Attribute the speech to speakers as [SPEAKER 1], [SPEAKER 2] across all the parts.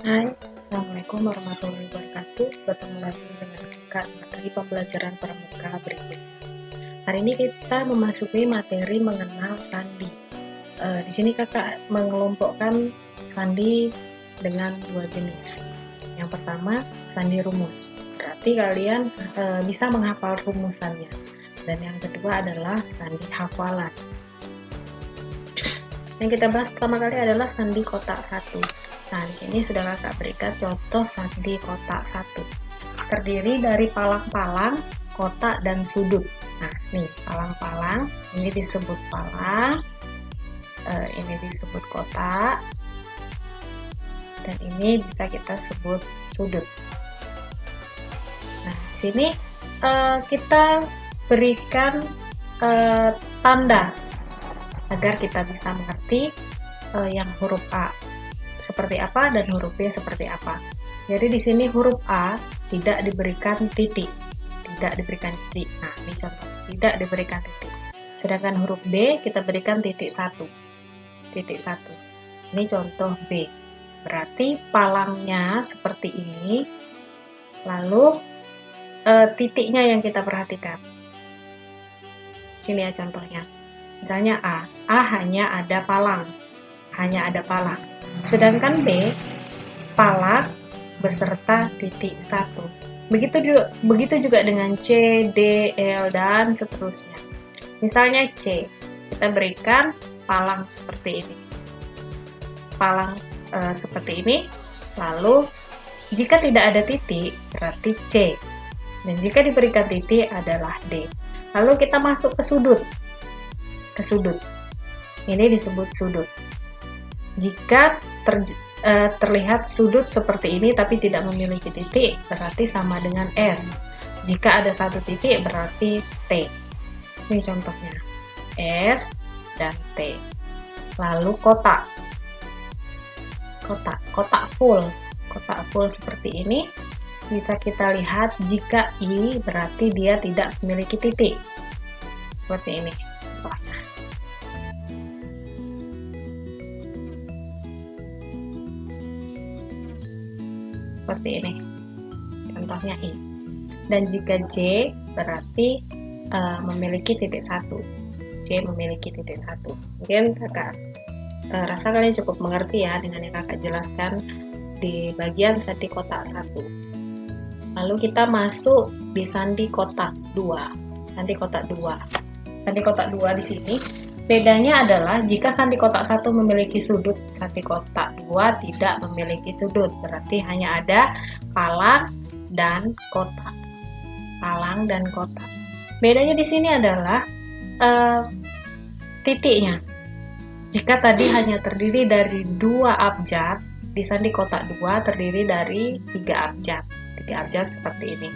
[SPEAKER 1] Hai, Assalamualaikum warahmatullahi wabarakatuh. Bertemu lagi dengan Kak materi pembelajaran pramuka berikut. Hari ini kita memasuki materi mengenal sandi. Di sini kakak mengelompokkan sandi dengan dua jenis. Yang pertama, sandi rumus. Berarti kalian bisa menghafal rumusannya. Dan yang kedua adalah sandi hafalan. Yang kita bahas pertama kali adalah sandi kotak 1. Nah, di sini sudah kakak berikan contoh sandi kotak 1. Terdiri dari palang-palang, kotak, dan sudut. Nah, nih palang-palang, ini disebut palang, ini disebut kotak, dan ini bisa kita sebut sudut. Nah, di sini kita berikan tanda agar kita bisa mengerti yang huruf A seperti apa dan huruf B seperti apa. Jadi di sini huruf A tidak diberikan titik, tidak diberikan titik. Nah, ini contoh, tidak diberikan titik. Sedangkan huruf B kita berikan titik 1. Titik 1. Ini contoh B. Berarti palangnya seperti ini. Lalu titiknya yang kita perhatikan. Sini ya contohnya. Misalnya A hanya ada palang. Hanya ada palang. Sedangkan B, palang beserta titik 1. Begitu juga dengan C, D, L, dan seterusnya. Misalnya C, kita berikan palang seperti ini. Palang seperti ini. Lalu, jika tidak ada titik, berarti C. Dan jika diberikan titik adalah D. Lalu kita masuk ke sudut. Ke sudut. Ini disebut sudut. Jika terlihat sudut seperti ini tapi tidak memiliki titik, berarti sama dengan S. Jika ada satu titik, berarti T. Ini contohnya. S dan T. Lalu kotak. Kotak full. Kotak full seperti ini. Bisa kita lihat jika I berarti dia tidak memiliki titik. Seperti ini. Contohnya. Seperti ini, contohnya I. Dan jika J berarti memiliki titik 1. J memiliki titik 1. Mungkin kakak rasa kalian cukup mengerti ya dengan yang kakak jelaskan di bagian sandi kotak 1. Lalu kita masuk di sandi kotak 2. Sandi kotak 2. Sandi kotak 2 di sini bedanya adalah jika sandi kotak 1 memiliki sudut, sandi kotak 2 tidak memiliki sudut. Berarti hanya ada palang dan kotak. Palang dan kotak. Bedanya di sini adalah titiknya. Jika tadi hanya terdiri dari 2 abjad, di sandi kotak 2 terdiri dari 3 abjad. 3 abjad seperti ini.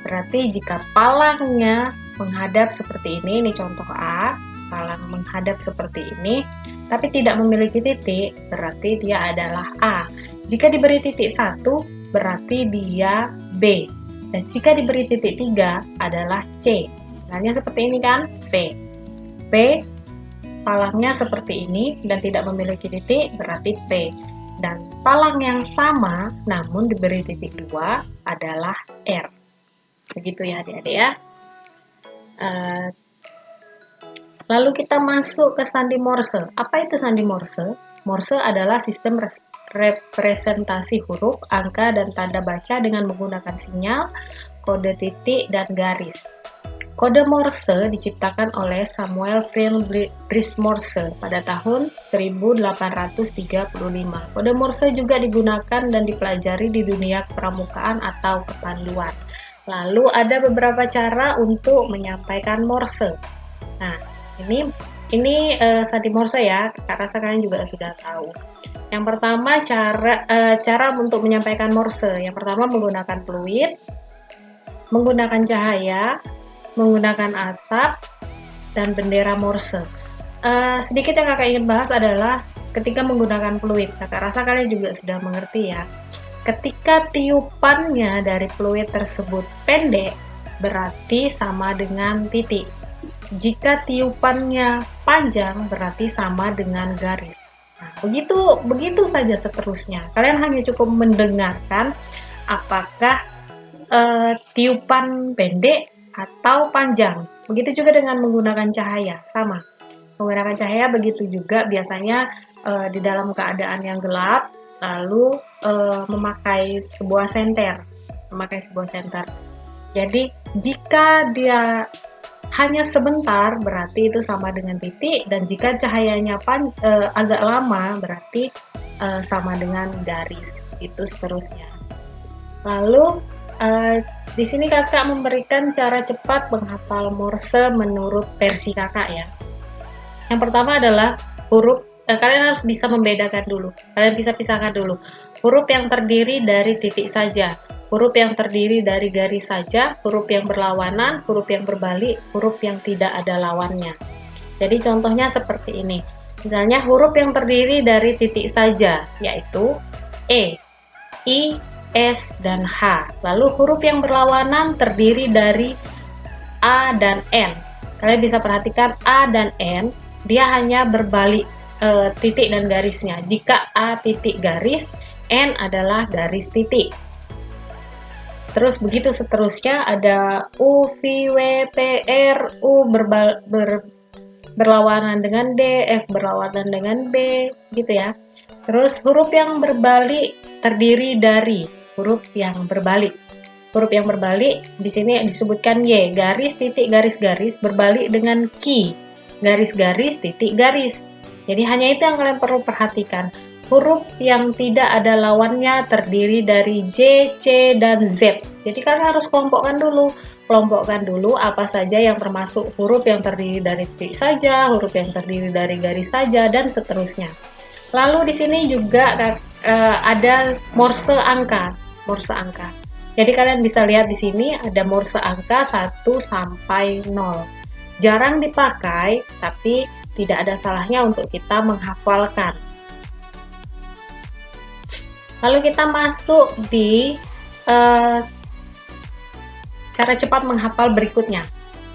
[SPEAKER 1] Berarti jika palangnya menghadap seperti ini contoh A, palang menghadap seperti ini, tapi tidak memiliki titik, berarti dia adalah A. Jika diberi titik 1, berarti dia B. Dan jika diberi titik 3, adalah C. Misalnya seperti ini kan, P. P, palangnya seperti ini, dan tidak memiliki titik, berarti P. Dan palang yang sama, namun diberi titik 2, adalah R. Begitu ya adik-adik ya. Lalu kita masuk ke sandi Morse. Apa itu sandi Morse? Morse adalah sistem representasi huruf, angka, dan tanda baca dengan menggunakan sinyal, kode titik, dan garis. Kode Morse diciptakan oleh Samuel Friedrich Morse pada tahun 1835. Kode Morse juga digunakan dan dipelajari di dunia kepramukaan atau kepanduan. Lalu ada beberapa cara untuk menyampaikan Morse. Nah, ini sandi Morse ya, kakak rasa kalian juga sudah tahu. Yang pertama cara untuk menyampaikan Morse. Yang pertama menggunakan fluid, menggunakan cahaya, menggunakan asap, dan bendera Morse. Sedikit yang kakak ingin bahas adalah ketika menggunakan fluid. Kakak rasa kalian juga sudah mengerti ya. Ketika tiupannya dari fluid tersebut pendek, berarti sama dengan titik. Jika tiupannya panjang, berarti sama dengan garis. Nah, begitu saja seterusnya. Kalian hanya cukup mendengarkan apakah tiupan pendek atau panjang. Begitu juga dengan menggunakan cahaya, sama. Menggunakan cahaya begitu juga biasanya di dalam keadaan yang gelap, lalu memakai sebuah senter. Jadi jika dia hanya sebentar berarti itu sama dengan titik, dan jika cahayanya agak lama berarti sama dengan garis. Itu seterusnya. Lalu di sini kakak memberikan cara cepat menghafal Morse menurut versi kakak ya. Yang pertama adalah huruf, kalian harus bisa membedakan dulu. Kalian bisa pisahkan dulu. Huruf yang terdiri dari titik saja, huruf yang terdiri dari garis saja, huruf yang berlawanan, huruf yang berbalik, huruf yang tidak ada lawannya. Jadi contohnya seperti ini. Misalnya huruf yang terdiri dari titik saja, yaitu E, I, S, dan H. Lalu huruf yang berlawanan terdiri dari A dan N. Kalian bisa perhatikan A dan N, dia hanya berbalik titik dan garisnya. Jika A titik garis, N adalah garis titik. Terus begitu seterusnya, ada U, V, W, P, R, U berlawanan dengan D, F berlawanan dengan B, gitu ya. Terus huruf yang berbalik terdiri dari huruf yang berbalik. Huruf yang berbalik di sini disebutkan Y, garis titik garis garis berbalik dengan Q, garis garis titik garis. Jadi hanya itu yang kalian perlu perhatikan. Huruf yang tidak ada lawannya terdiri dari J, C, dan Z. Jadi kalian harus kelompokkan dulu apa saja yang termasuk huruf yang terdiri dari titik saja, huruf yang terdiri dari garis saja, dan seterusnya. Lalu di sini juga ada Morse angka. Jadi kalian bisa lihat di sini ada Morse angka 1 sampai 0. Jarang dipakai, tapi tidak ada salahnya untuk kita menghafalkan. Lalu kita masuk di cara cepat menghafal berikutnya.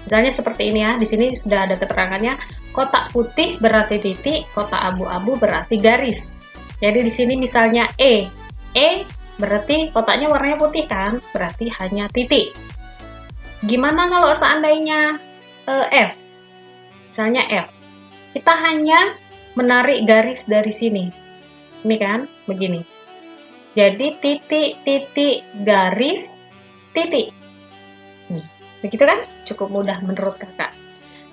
[SPEAKER 1] Misalnya seperti ini ya, di sini sudah ada keterangannya. Kotak putih berarti titik, kotak abu-abu berarti garis. Jadi di sini misalnya E berarti kotaknya warnanya putih kan, berarti hanya titik. Gimana kalau seandainya F? Misalnya F. Kita hanya menarik garis dari sini. Ini kan, begini. Jadi titik, titik, garis, titik. Nih, begitu kan? Cukup mudah menurut kakak.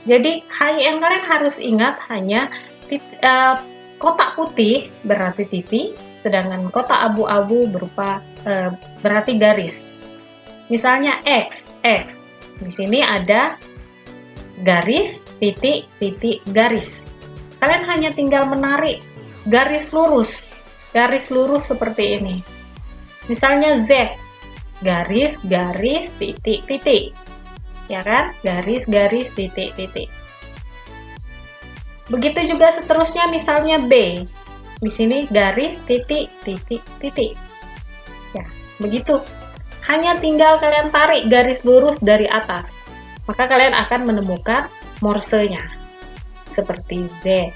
[SPEAKER 1] Jadi yang kalian harus ingat hanya kotak putih berarti titik, sedangkan kotak abu-abu berarti garis. Misalnya X. Di sini ada garis, titik, titik, garis. Kalian hanya tinggal menarik garis lurus seperti ini. Misalnya Z, garis, garis, titik, titik. Ya kan? Garis, garis, titik, titik. Begitu juga seterusnya, misalnya B. Di sini garis, titik, titik, titik. Ya, begitu. Hanya tinggal kalian tarik garis lurus dari atas. Maka kalian akan menemukan morsenya. Seperti Z.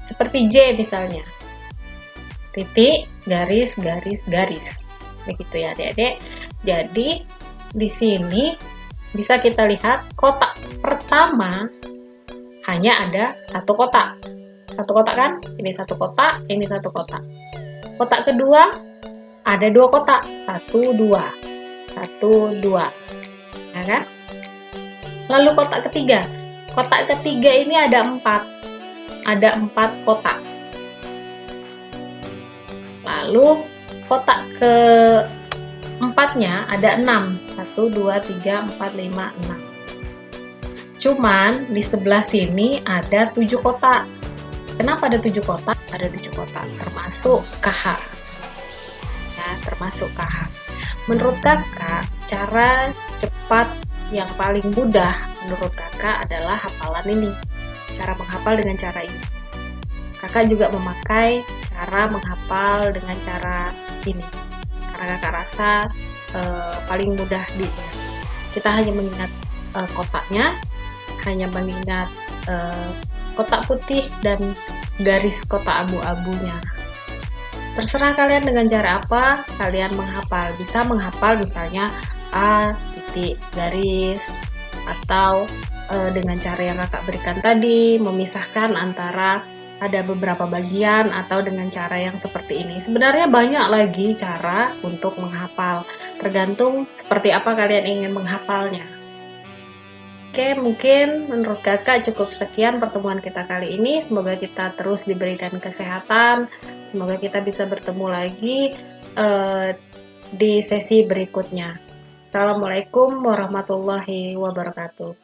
[SPEAKER 1] Seperti J misalnya. Titik, garis, garis, garis. Begitu ya, Adik-adik. Jadi, di sini bisa kita lihat kotak pertama hanya ada satu kotak. Satu kotak kan? Ini satu kotak, ini satu kotak. Kotak kedua ada dua kotak. 1, 2. 1, 2. Ya kan? Lalu kotak ketiga. Kotak ketiga ini ada 4. Ada 4 kotak. Lalu kotak keempatnya ada 6. 1, 2, 3, 4, 5, 6. Cuman di sebelah sini ada 7 kotak. Kenapa ada 7 kotak? Ada 7 kotak, termasuk KH. Ya, termasuk KH. Menurut kakak, cara cepat yang paling mudah menurut kakak adalah hafalan ini. Cara menghafal dengan cara ini. Kakak juga memakai cara menghafal dengan cara ini. Karena kakak rasa paling mudah diingat. Kita hanya mengingat kotaknya, hanya mengingat kotak putih dan garis kotak abu-abunya. Terserah kalian dengan cara apa kalian menghafal. Bisa menghafal misalnya A titik garis, atau dengan cara yang kakak berikan tadi, memisahkan antara ada beberapa bagian, atau dengan cara yang seperti ini. Sebenarnya banyak lagi cara untuk menghafal, tergantung seperti apa kalian ingin menghafalnya. Oke, mungkin menurut kakak cukup sekian pertemuan kita kali ini. Semoga kita terus diberikan kesehatan. Semoga kita bisa bertemu lagi di sesi berikutnya. Assalamualaikum warahmatullahi wabarakatuh.